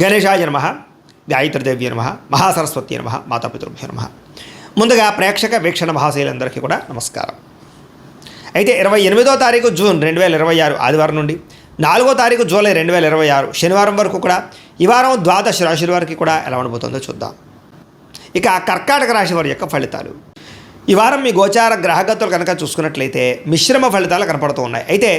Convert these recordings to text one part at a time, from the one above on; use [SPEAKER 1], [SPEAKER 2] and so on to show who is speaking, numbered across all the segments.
[SPEAKER 1] గణేశాయ నమః, గాయత్రీదేవ్య నమః, మహాసరస్వతి నమః, మాతాపితృభ్యో నమః. ముందుగా ప్రేక్షక వీక్షణ మహాశైలందరికీ కూడా నమస్కారం. అయితే 28వ తారీఖు జూన్ 2026 ఆదివారం నుండి 4వ తారీఖు జూలై 2026 శనివారం వరకు కూడా ఈ వారం ద్వాదశ రాశుల వారికి కూడా ఎలా ఉండబోతుందో చూద్దాం. ఇక కర్కాటక రాశి వారి యొక్క ఫలితాలు. ఈ వారం మీ గోచార గ్రహగతులు కనుక చూసుకున్నట్లయితే మిశ్రమ ఫలితాలు కనపడుతూ ఉన్నాయి. అయితే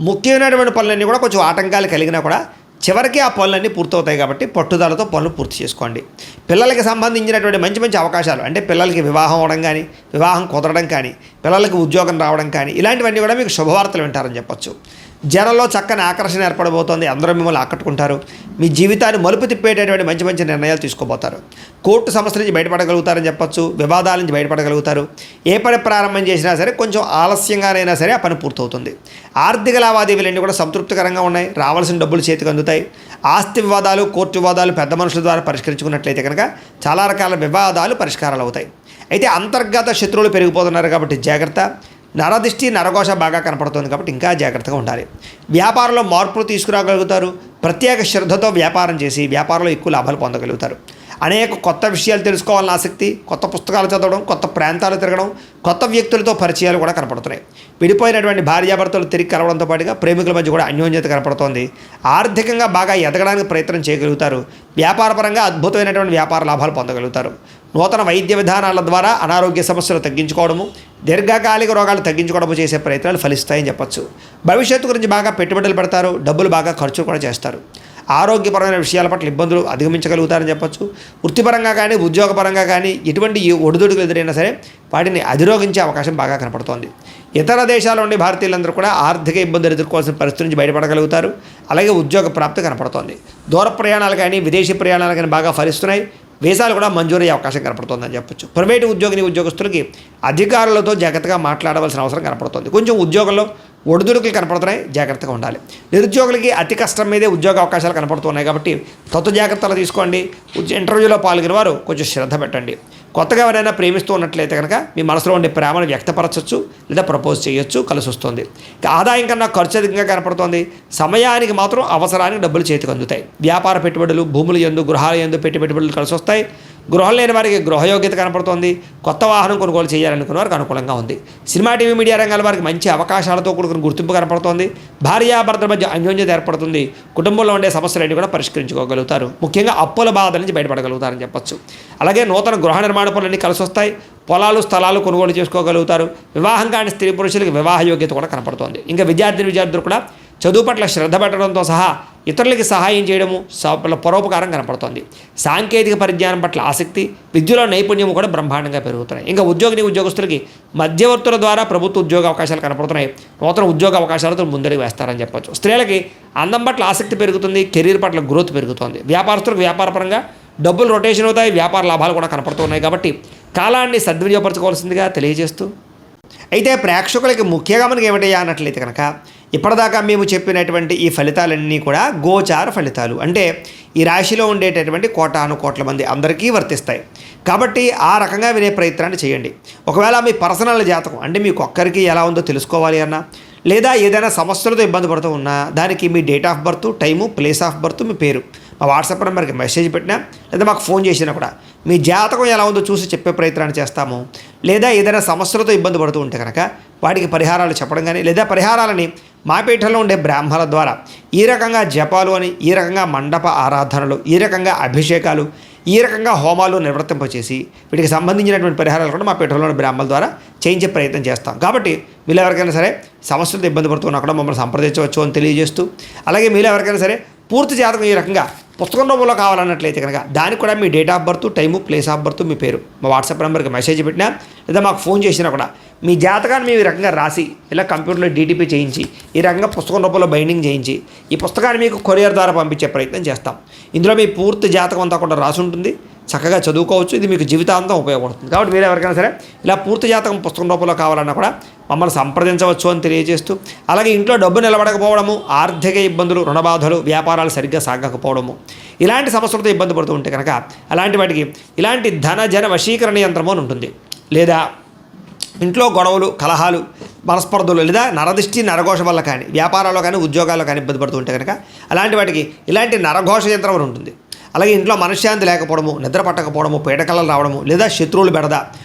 [SPEAKER 1] ముఖ్యమైనటువంటి పనులన్నీ కూడా కొంచెం ఆటంకాలు కలిగినా కూడా చివరికి ఆ పనులన్నీ పూర్తవుతాయి కాబట్టి పట్టుదలతో పనులు పూర్తి చేసుకోండి. పిల్లలకి సంబంధించినటువంటి మంచి మంచి అవకాశాలు, అంటే పిల్లలకి వివాహం అవడం కానీ, వివాహం కుదరడం కానీ, పిల్లలకి ఉద్యోగం రావడం కానీ, ఇలాంటివన్నీ కూడా మీకు శుభవార్తలు వింటారని చెప్పొచ్చు. జనంలో చక్కని ఆకర్షణ ఏర్పడబోతోంది. అందరూ మిమ్మల్ని ఆకట్టుకుంటారు. మీ జీవితాన్ని మలుపు తిప్పేటటువంటి మంచి మంచి నిర్ణయాలు తీసుకోబోతారు. కోర్టు సమస్య నుంచి బయటపడగలుగుతారని చెప్పొచ్చు. వివాదాల నుంచి బయటపడగలుగుతారు. ఏ పని ప్రారంభం చేసినా సరే కొంచెం ఆలస్యంగానైనా సరే ఆ పని పూర్తవుతుంది. ఆర్థిక లావాదేవీలన్నీ కూడా సంతృప్తికరంగా ఉన్నాయి. రావాల్సిన డబ్బులు చేతికి అందుతాయి. ఆస్తి వివాదాలు, కోర్టు వివాదాలు పెద్ద మనుషుల ద్వారా పరిష్కరించుకున్నట్లయితే కనుక చాలా రకాల వివాదాలు పరిష్కారాలు అవుతాయి. అయితే అంతర్గత శత్రువులు పెరిగిపోతున్నారు కాబట్టి జాగ్రత్త. నరదిష్టి నరఘోష బాగా కనపడుతుంది కాబట్టి ఇంకా జాగ్రత్తగా ఉండాలి. వ్యాపారంలో మార్పులు తీసుకురాగలుగుతారు. ప్రత్యేక శ్రద్ధతో వ్యాపారం చేసి వ్యాపారంలో ఎక్కువ లాభాలు పొందగలుగుతారు. అనేక కొత్త విషయాలు తెలుసుకోవాలని ఆసక్తి, కొత్త పుస్తకాలు చదవడం, కొత్త ప్రాంతాలు తిరగడం, కొత్త వ్యక్తులతో పరిచయాలు కూడా కనపడుతున్నాయి. విడిపోయినటువంటి భార్యాభర్తలు తిరిగి కలవడంతో పాటుగా ప్రేమికుల మధ్య కూడా అన్యోన్యత కనపడుతోంది. ఆర్థికంగా బాగా ఎదగడానికి ప్రయత్నం చేయగలుగుతారు. వ్యాపారపరంగా అద్భుతమైనటువంటి వ్యాపార లాభాలు పొందగలుగుతారు. నూతన వైద్య విధానాల ద్వారా అనారోగ్య సమస్యలు తగ్గించుకోవడము, దీర్ఘకాలిక రోగాలు తగ్గించుకోవడము చేసే ప్రయత్నాలు ఫలిస్తాయని చెప్పొచ్చు. భవిష్యత్తు గురించి బాగా పెట్టుబడులు పెడతారు. డబ్బులు బాగా ఖర్చు కూడా చేస్తారు. ఆరోగ్యపరమైన విషయాల పట్ల ఇబ్బందులు అధిగమించగలుగుతారని చెప్పొచ్చు. వృత్తిపరంగా కానీ ఉద్యోగపరంగా కానీ ఎటువంటి ఒడిదుడుకులు ఎదురైనా సరే వాటిని అధిరోగించే అవకాశం బాగా కనపడుతోంది. ఇతర దేశాల నుండి భారతీయులందరూ కూడా ఆర్థిక ఇబ్బందులు ఎదుర్కోవాల్సిన పరిస్థితి నుంచి బయటపడగలుగుతారు. అలాగే ఉద్యోగ ప్రాప్తి కనపడుతోంది. దూర ప్రయాణాలు కానీ విదేశీ ప్రయాణాలు కానీ బాగా ఫలిస్తున్నాయి. వీసాలు కూడా మంజూరయ్యే అవకాశం కనపడుతుందని చెప్పొచ్చు. ప్రైవేటు ఉద్యోగస్తులకి అధికారులతో జాగ్రత్తగా మాట్లాడవలసిన అవసరం కనపడుతుంది. కొంచెం ఉద్యోగంలో ఒడిదుడుకులు కనపడుతున్నాయి, జాగ్రత్తగా ఉండాలి. నిరుద్యోగులకి అతి కష్టం మీదే ఉద్యోగ అవకాశాలు కనపడుతున్నాయి కాబట్టి జాగ్రత్తలు తీసుకోండి. ఇంటర్వ్యూలో పాల్గొనే వారు కొంచెం శ్రద్ధ పెట్టండి. కొత్తగా ఎవరైనా ప్రేమిస్తూ ఉన్నట్లయితే కనుక మీ మనసులో ఉండే ప్రేమను వ్యక్తపరచవచ్చు, లేదా ప్రపోజ్ చేయొచ్చు, కలిసి వస్తుంది. ఆదాయం కన్నా ఖర్చు అధికంగా కనపడుతోంది. సమయానికి మాత్రం అవసరానికి డబ్బులు చేతికి అందుతాయి. వ్యాపార పెట్టుబడులు, భూముల యందు, గృహాల యందు పెట్టుబడులు కలిసి వస్తాయి. గృహం లేని వారికి గృహయోగ్యత కనపడుతోంది. కొత్త వాహనం కొనుగోలు చేయాలనుకున్న వారికి అనుకూలంగా ఉంది. సినిమా, టీవీ, మీడియా రంగాల వారికి మంచి అవకాశాలతో కూడుకున్న గుర్తింపు కనపడుతోంది. భార్యాభర్తల మధ్య అన్యోన్యత ఏర్పడుతుంది. కుటుంబంలో ఉండే సమస్యలన్నీ కూడా పరిష్కరించుకోగలుగుతారు. ముఖ్యంగా అప్పుల బాధల నుంచి బయటపడగలుగుతారని చెప్పొచ్చు. అలాగే నూతన గృహ నిర్మాణ పనులన్నీ కలిసి వస్తాయి. పొలాలు, స్థలాలు కొనుగోలు చేసుకోగలుగుతారు. వివాహం కాని స్త్రీ పురుషులకు వివాహ యోగ్యత కూడా కనపడుతోంది. ఇంకా విద్యార్థులు కూడా చదువు పట్ల శ్రద్ధ పెట్టడంతో సహా ఇతరులకి సహాయం చేయడము, పరోపకారం కనపడుతోంది. సాంకేతిక పరిజ్ఞానం పట్ల ఆసక్తి, విద్యలో నైపుణ్యం కూడా బ్రహ్మాండంగా పెరుగుతున్నాయి. ఇంకా ఉద్యోగస్తులకి మధ్యవర్తుల ద్వారా ప్రభుత్వ ఉద్యోగ అవకాశాలు కనపడుతున్నాయి. నూతన ఉద్యోగ అవకాశాలతో ముందడుగు వేస్తారని చెప్పొచ్చు. స్త్రీలకి అందం పట్ల ఆసక్తి పెరుగుతుంది. కెరీర్ పట్ల గ్రోత్ పెరుగుతుంది. వ్యాపారస్తులకు వ్యాపారపరంగా డబ్బులు రొటేషన్ అవుతాయి. వ్యాపార లాభాలు కూడా కనపడుతున్నాయి కాబట్టి కాలాన్ని సద్వినియోగపరచుకోవాల్సిందిగా తెలియజేస్తూ, అయితే ప్రేక్షకులకి ముఖ్యంగా మనకి ఏమిటయ్యా అన్నట్లయితే కనుక ఇప్పటిదాకా మేము చెప్పినటువంటి ఈ ఫలితాలన్నీ కూడా గోచార ఫలితాలు, అంటే ఈ రాశిలో ఉండేటటువంటి కోట్ల మంది అందరికీ వర్తిస్తాయి. కాబట్టి ఆ రకంగా వినే ప్రయత్నాన్ని చేయండి. ఒకవేళ మీ పర్సనల్ జాతకం, అంటే మీకు ఒక్కరికి ఎలా ఉందో తెలుసుకోవాలి అన్నా, లేదా ఏదైనా సమస్యలతో ఇబ్బంది పడుతూ ఉన్నా దానికి మీ date of birth, time, place of birth, మీ పేరు మా వాట్సాప్ నెంబర్కి మెసేజ్ పెట్టినా, లేదా మాకు ఫోన్ చేసినా కూడా మీ జాతకం ఎలా ఉందో చూసి చెప్పే ప్రయత్నాన్ని చేస్తాము. లేదా ఏదైనా సమస్యలతో ఇబ్బంది పడుతూ ఉంటే కనుక వాటికి పరిహారాలు చెప్పడం కానీ, లేదా పరిహారాలని మా పీఠంలో ఉండే బ్రాహ్మణుల ద్వారా ఈ రకంగా జపాలు అని, ఈ రకంగా మండప ఆరాధనలు, ఈ రకంగా అభిషేకాలు, ఈ రకంగా హోమాలు నిర్వర్తింపచేసి వీటికి సంబంధించినటువంటి పరిహారాలు కూడా మా పీఠంలోని బ్రాహ్మణుల ద్వారా చేయించే ప్రయత్నం చేస్తాం. కాబట్టి మీరు ఎవరికైనా సరే సమస్యలతో ఇబ్బంది పడుతున్నా కూడా మమ్మల్ని సంప్రదించవచ్చు అని తెలియజేస్తూ, అలాగే మీరు ఎవరికైనా సరే పూర్తి జాతకం ఈ రకంగా పుస్తకం రూపంలో కావాలన్నట్లయితే కనుక దానికి కూడా మీ date of birth, time, place of birth, మీ పేరు మా వాట్సాప్ నెంబర్కి మెసేజ్ పెట్టినా, లేదా మాకు ఫోన్ చేసినా కూడా మీ జాతకాన్ని మేము ఈ రకంగా రాసి ఇలా కంప్యూటర్లో డీటీపీ చేయించి ఈ రకంగా పుస్తకం రూపంలో బైండింగ్ చేయించి ఈ పుస్తకాన్ని మీకు కొరియర్ ద్వారా పంపించే ప్రయత్నం చేస్తాం. ఇందులో మీ పూర్తి జాతకం అంతా కూడా రాసి ఉంటుంది. చక్కగా చదువుకోవచ్చు. ఇది మీకు జీవితాంతం ఉపయోగపడుతుంది. కాబట్టి మీరు ఎవరికైనా సరే ఇలా పూర్తి జాతకం పుస్తకం రూపంలో కావాలన్నా కూడా మమ్మల్ని సంప్రదించవచ్చు అని తెలియజేస్తూ, అలాగే ఇంట్లో డబ్బు నిలబడకపోవడము, ఆర్థిక ఇబ్బందులు, రుణబాధలు, వ్యాపారాలు సరిగ్గా సాగకపోవడము, ఇలాంటి సమస్యలతో ఇబ్బంది పడుతూ ఉంటే కనుక అలాంటి వాటికి ఇలాంటి ధన జన వశీకరణ యంత్రము అని ఉంటుంది. లేదా ఇంట్లో గొడవలు, కలహాలు, మనస్పర్ధలు, లేదా నరదిష్టి నరఘోష వల్ల కానీ వ్యాపారాల్లో కానీ ఉద్యోగాల్లో కానీ ఇబ్బంది పడుతూ ఉంటే కనుక అలాంటి వాటికి ఇలాంటి నరఘోష యంత్రం ఉంటుంది. అలాగే ఇంట్లో మనశ్శాంతి లేకపోవడము, నిద్ర పట్టకపోవడము, పీడకలలు రావడము, లేదా శత్రువులు బెడద,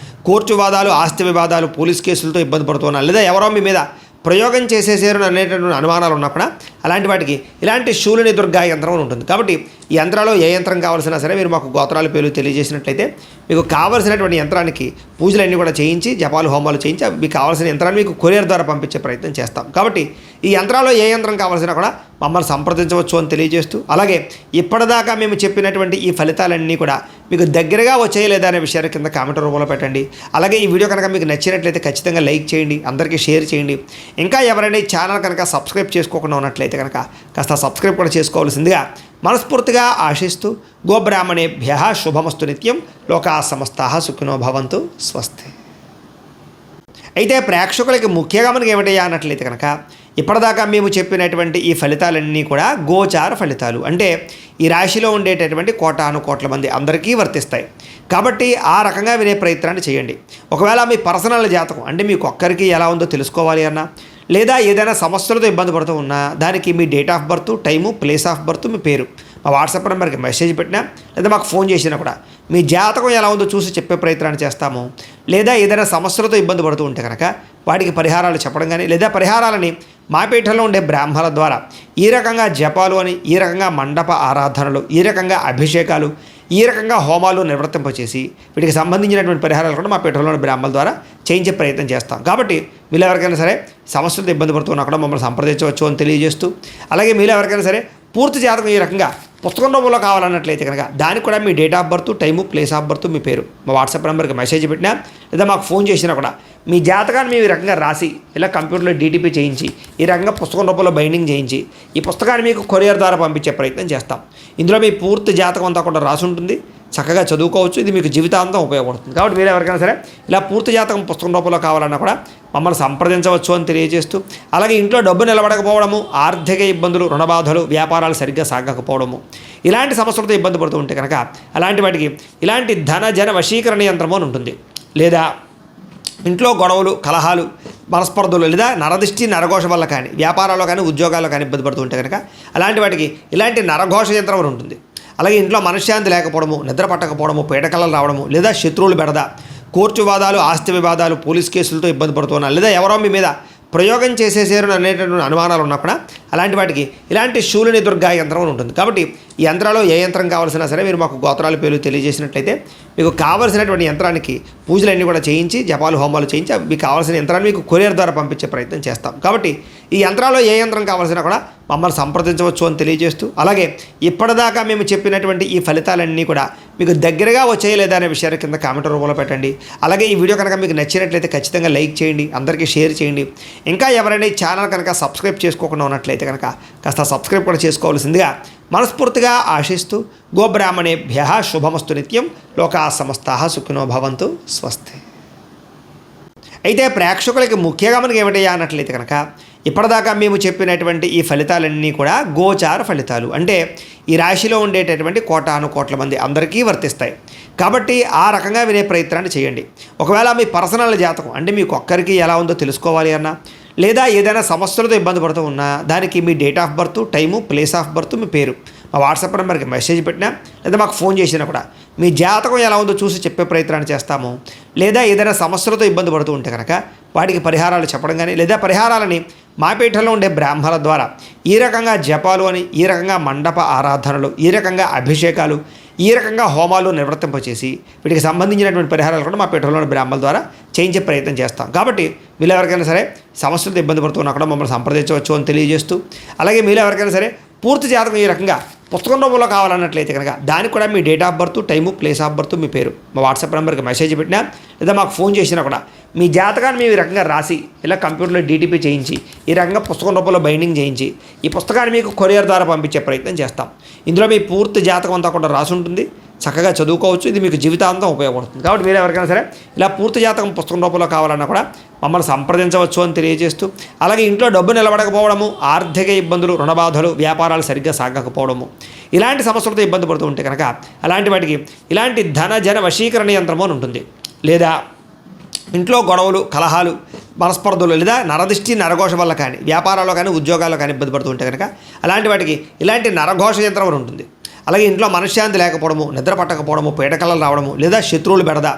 [SPEAKER 1] కోర్టు వివాదాలు, ఆస్తి వివాదాలు, పోలీస్ కేసులతో ఇబ్బంది పడుతున్నా, లేదా ఎవరో మీ మీద ప్రయోగం చేసేసారు అనేటటువంటి అనుమానాలు ఉన్నప్పుడు అలాంటి వాటికి ఇలాంటి శూలిని దుర్గా యంత్రం అని ఉంటుంది. కాబట్టి ఈ యంత్రాల్లో ఏ యంత్రం కావాల్సినా సరే మీరు మాకు గోత్రాల పేర్లు తెలియజేసినట్లయితే మీకు కావాల్సినటువంటి యంత్రానికి పూజలన్నీ కూడా చేయించి, జపాలు హోమాలు చేయించి మీకు కావాల్సిన యంత్రాన్ని మీకు కొరియర్ ద్వారా పంపించే ప్రయత్నం చేస్తాం. కాబట్టి ఈ యంత్రాల్లో ఏ యంత్రం కావాల్సినా కూడా మమ్మల్ని సంప్రదించవచ్చు అని తెలియజేస్తూ, అలాగే ఇప్పటిదాకా మేము చెప్పినటువంటి ఈ ఫలితాలన్నీ కూడా మీకు దగ్గరగా వచ్చేయలేదా అనే విషయాన్ని కింద కామెంట్ రూపంలో పెట్టండి. అలాగే ఈ వీడియో కనుక మీకు నచ్చినట్లయితే ఖచ్చితంగా లైక్ చేయండి, అందరికీ షేర్ చేయండి. ఇంకా ఎవరైనా ఈ ఛానల్ కనుక సబ్స్క్రైబ్ చేసుకోకుండా ఉన్నట్లయితే కనుక కాస్త సబ్స్క్రైబ్ కూడా చేసుకోవాల్సిందిగా మనస్ఫూర్తిగా ఆశిస్తూ, గోబ్రాహ్మణేభ్యః శుభమస్తు నిత్యం, లోకా సమస్తాః సుఖినో భవంతు, స్వస్తి. అయితే ప్రేక్షకులకి ముఖ్యంగా మనకి ఏమిటయ్యా అన్నట్లయితే కనుక ఇప్పటిదాకా మేము చెప్పినటువంటి ఈ ఫలితాలన్నీ కూడా గోచార ఫలితాలు, అంటే ఈ రాశిలో ఉండేటటువంటి కోటాను కోట్ల మంది అందరికీ వర్తిస్తాయి. కాబట్టి ఆ రకంగా వినే ప్రయత్నాన్ని చేయండి. ఒకవేళ మీ పర్సనల్ జాతకం అంటే మీకు ఒక్కరికి ఎలా ఉందో తెలుసుకోవాలి అన్నా, లేదా ఏదైనా సమస్యలతో ఇబ్బంది పడుతూ ఉన్నా, దానికి మీ date of birth, time, place of birth, మీ పేరు మా వాట్సాప్ నెంబర్కి మెసేజ్ పెట్టినా, లేదా మాకు ఫోన్ చేసినా కూడా మీ జాతకం ఎలా ఉందో చూసి చెప్పే ప్రయత్నాన్ని చేస్తాము. లేదా ఏదైనా సమస్యలతో ఇబ్బంది పడుతూ ఉంటే కనుక వాటికి పరిహారాలు చెప్పడం కానీ, లేదా పరిహారాలని మా పీఠంలో ఉండే బ్రాహ్మణుల ద్వారా ఈ రకంగా జపాలు అని, ఈ రకంగా మండప ఆరాధనలు, ఈ రకంగా అభిషేకాలు, ఈ రకంగా హోమాలు నిర్వర్తింపచేసి వీటికి సంబంధించినటువంటి పరిహారాలు కూడా మా పీఠంలోని బ్రాహ్మణుల ద్వారా చేయించే ప్రయత్నం చేస్తాం. కాబట్టి మీరు ఎవరికైనా సరే సమస్యలతో ఇబ్బంది పడుతున్నా కూడా మమ్మల్ని సంప్రదించవచ్చు అని తెలియజేస్తూ, అలాగే మీరు ఎవరికైనా సరే పూర్తి జాతకం ఈ రకంగా పుస్తకం రూపంలో కావాలన్నట్లయితే కనుక దానికి కూడా మీ date of birth, time, place of birth, మీ పేరు మా వాట్సాప్ నెంబర్కి మెసేజ్ పెట్టినా, లేదా మాకు ఫోన్ చేసినా కూడా మీ జాతకాన్ని మేము ఈ రకంగా రాసి ఇలా కంప్యూటర్లో డీటీపీ చేయించి ఈ రకంగా పుస్తకం రూపంలో బైండింగ్ చేయించి ఈ పుస్తకాన్ని మీకు కొరియర్ ద్వారా పంపించే ప్రయత్నం చేస్తాం. ఇందులో మీ పూర్తి జాతకం అంతా కూడా రాసి ఉంటుంది, చక్కగా చదువుకోవచ్చు. ఇది మీకు జీవితాంతం ఉపయోగపడుతుంది. కాబట్టి మీరు ఎవరికైనా సరే ఇలా పూర్తి జాతకం పుస్తకం రూపంలో కావాలన్నా కూడా మమ్మల్ని సంప్రదించవచ్చు అని తెలియజేస్తూ, అలాగే ఇంట్లో డబ్బు నిలబడకపోవడము, ఆర్థిక ఇబ్బందులు, రుణబాధలు, వ్యాపారాలు సరిగ్గా సాగకపోవడము, ఇలాంటి సమస్యలతో ఇబ్బంది పడుతూ ఉంటే కనుక అలాంటి వాటికి ఇలాంటి ధన జన వశీకరణ యంత్రము అని ఉంటుంది. లేదా ఇంట్లో గొడవలు, కలహాలు, మనస్పర్ధలు, లేదా నరదిష్టి, నరఘోష వల్ల కానీ, వ్యాపారాల్లో కానీ, ఉద్యోగాల్లో కానీ ఇబ్బంది పడుతూ ఉంటే కనుక అలాంటి వాటికి ఇలాంటి నరఘోష యంత్రం అని ఉంటుంది. అలాగే ఇంట్లో మనశ్శాంతి లేకపోవడము, నిద్ర పట్టకపోవడము, పీడకలలు రావడము, లేదా శత్రువులు బెడద, కోర్టు వివాదాలు, ఆస్తి వివాదాలు, పోలీస్ కేసులతో ఇబ్బంది పడుతున్నా, లేదా ఎవరో మీ మీద ప్రయోగం చేసేసారు అనేటటువంటి అనుమానాలు ఉన్నప్పుడు అలాంటి వాటికి ఇలాంటి శూలిని దుర్గా యంత్రం అని ఉంటుంది. కాబట్టి ఈ యంత్రాల్లో ఏ యంత్రం కావాల్సినా సరే మీరు మాకు గోత్రాల పేర్లు తెలియజేసినట్లయితే మీకు కావాల్సినటువంటి యంత్రానికి పూజలన్నీ కూడా చేయించి, జపాలు హోమాలు చేయించి మీకు కావాల్సిన యంత్రాన్ని మీకు కొరియర్ ద్వారా పంపించే ప్రయత్నం చేస్తాం. కాబట్టి ఈ యంత్రాల్లో ఏ యంత్రం కావాల్సినా కూడా మమ్మల్ని సంప్రదించవచ్చు అని తెలియజేస్తూ, అలాగే ఇప్పటిదాకా మేము చెప్పినటువంటి ఈ ఫలితాలన్నీ కూడా మీకు దగ్గరగా వచ్చేయలేదా అనే విషయాన్ని కింద కామెంట్ రూపంలో పెట్టండి. అలాగే ఈ వీడియో కనుక మీకు నచ్చినట్లయితే ఖచ్చితంగా లైక్ చేయండి, అందరికీ షేర్ చేయండి. ఇంకా ఎవరైనా ఈ ఛానల్ కనుక సబ్స్క్రైబ్ చేసుకోకుండా ఉన్నట్లయితే కనుక కాస్త సబ్స్క్రైబ్ కూడా చేసుకోవాల్సిందిగా మనస్ఫూర్తిగా ఆశిస్తూ, గోబ్రాహ్మణేభ్యః శుభమస్తు నిత్యం, లోకా సమస్తాః సుఖినో భవంతు, స్వస్తి. అయితే ప్రేక్షకులకి ముఖ్యంగా మనకి ఏమిటయ్యా అన్నట్లయితే కనుక ఇప్పటిదాకా మేము చెప్పినటువంటి ఈ ఫలితాలన్నీ కూడా గోచార ఫలితాలు, అంటే ఈ రాశిలో ఉండేటటువంటి కోటాను కోట్ల మంది అందరికీ వర్తిస్తాయి. కాబట్టి ఆ రకంగా వినే ప్రయత్నాన్ని చేయండి. ఒకవేళ మీ పర్సనల్ జాతకం అంటే మీకు ఒక్కరికి ఎలా ఉందో తెలుసుకోవాలి అన్నా, లేదా ఏదైనా సమస్యలతో ఇబ్బంది పడుతూ ఉన్నా, దానికి మీ date of birth, time, place of birth, మీ పేరు మా వాట్సాప్ నెంబర్కి మెసేజ్ పెట్టినా, లేదా మాకు ఫోన్ చేసినా కూడా మీ జాతకం ఎలా ఉందో చూసి చెప్పే ప్రయత్నాన్ని చేస్తాము. లేదా ఏదైనా సమస్యలతో ఇబ్బంది పడుతూ ఉంటే కనుక వాటికి పరిహారాలు చెప్పడం కానీ, లేదా పరిహారాలని మా పీఠంలో ఉండే బ్రాహ్మణుల ద్వారా ఈ రకంగా జపాలు అని, ఈ రకంగా మండప ఆరాధనలు, ఈ రకంగా అభిషేకాలు, ఈ రకంగా హోమాలు నిర్వర్తింపచేసి వీటికి సంబంధించినటువంటి పరిహారాలు కూడా మా పీఠంలోని బ్రాహ్మణుల ద్వారా చేయించే ప్రయత్నం చేస్తాం. కాబట్టి మీరు ఎవరికైనా సరే సమస్యలతో ఇబ్బంది పడుతున్నా కూడా మమ్మల్ని సంప్రదించవచ్చు అని తెలియజేస్తూ, అలాగే మీరు ఎవరికైనా సరే పూర్తి జాతకం ఈ రకంగా పుస్తకం రూపంలో కావాలన్నట్లయితే కనుక దానికి కూడా మీ date of birth, time, place of birth, మీ పేరు మా వాట్సాప్ నెంబర్కి మెసేజ్ పెట్టినా, లేదా మాకు ఫోన్ చేసినా కూడా మీ జాతకాన్ని మేము ఈ రకంగా రాసి ఇలా కంప్యూటర్లో డీటీపీ చేయించి ఈ రకంగా పుస్తకం రూపంలో బైండింగ్ చేయించి ఈ పుస్తకాన్ని మీకు కొరియర్ ద్వారా పంపించే ప్రయత్నం చేస్తాం. ఇందులో మీ పూర్తి జాతకం అంతా కూడా రాసి ఉంటుంది, చక్కగా చదువుకోవచ్చు. ఇది మీకు జీవితాంతం ఉపయోగపడుతుంది. కాబట్టి మీరు ఎవరికైనా సరే ఇలా పూర్తి జాతకం పుస్తకం రూపంలో కావాలన్నా కూడా మమ్మల్ని సంప్రదించవచ్చు అని తెలియజేస్తూ, అలాగే ఇంట్లో డబ్బు నిలబడకపోవడము, ఆర్థిక ఇబ్బందులు, రుణబాధలు, వ్యాపారాలు సరిగ్గా సాగకపోవడము, ఇలాంటి సమస్యలతో ఇబ్బంది పడుతూ ఉంటే కనుక అలాంటి వాటికి ఇలాంటి ధన జన వశీకరణ యంత్రము అని ఉంటుంది. లేదా ఇంట్లో గొడవలు, కలహాలు, మనస్పర్ధలు, లేదా నరదిష్టి, నరఘోష వల్ల కానీ, వ్యాపారాల్లో కానీ, ఉద్యోగాల్లో కానీ ఇబ్బంది పడుతూ ఉంటే కనుక అలాంటి వాటికి ఇలాంటి నరఘోష యంత్రం అని ఉంటుంది. అలాగే ఇంట్లో మనశ్శాంతి లేకపోవడము, నిద్ర పట్టకపోవడము, పీడకలలు రావడము, లేదా శత్రువులు బెడద,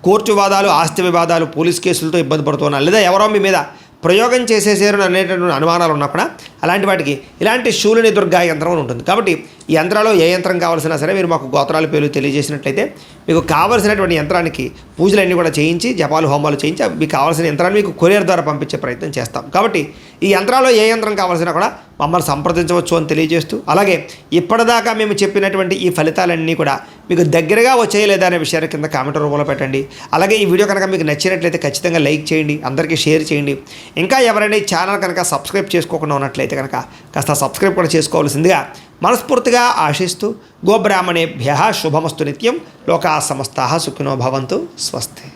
[SPEAKER 1] కోర్టు వివాదాలు, ఆస్తి వివాదాలు, పోలీస్ కేసులతో ఇబ్బంది పడుతున్నారు, లేదా ఎవరో మీ మీద ప్రయోగం చేసేసారు అనేటటువంటి అనుమానాలు ఉన్నప్పుడు అలాంటి వాటికి ఇలాంటి శూలిని దుర్గా యంత్రం ఉంటుంది. కాబట్టి ఈ యంత్రాల్లో ఏ యంత్రం కావాల్సినా సరే మీరు మాకు గోత్రాల పేర్లు తెలియజేసినట్లయితే మీకు కావాల్సినటువంటి యంత్రానికి పూజలన్నీ కూడా చేయించి, జపాలు, హోమాలు చేయించి మీకు కావాల్సిన యంత్రాన్ని మీకు కొరియర్ ద్వారా పంపించే ప్రయత్నం చేస్తాం. కాబట్టి ఈ యంత్రాల్లో ఏ యంత్రం కావాల్సినా కూడా మమ్మల్ని సంప్రదించవచ్చు అని తెలియజేస్తూ, అలాగే ఇప్పటిదాకా మేము చెప్పినటువంటి ఈ ఫలితాలన్నీ కూడా మీకు దగ్గరగా వచ్చాయి లేదా అనే విషయాన్ని కింద కామెంట్ రూపంలో పెట్టండి. అలాగే ఈ వీడియో కనుక మీకు నచ్చినట్లయితే ఖచ్చితంగా లైక్ చేయండి, అందరికీ షేర్ చేయండి. ఇంకా ఎవరైనా ఈ ఛానల్ కనుక సబ్స్క్రైబ్ చేసుకోకుండా ఉన్నట్లయితే కనుక కాస్త సబ్స్క్రైబ్ కూడా చేసుకోవాల్సిందిగా మనస్ఫూర్తిగా ఆశిస్తూ, గోబ్రాహ్మణేభ్యః శుభమస్తు నిత్యం, లోకా సమస్తాః సుఖినో భవంతు, స్వస్తి.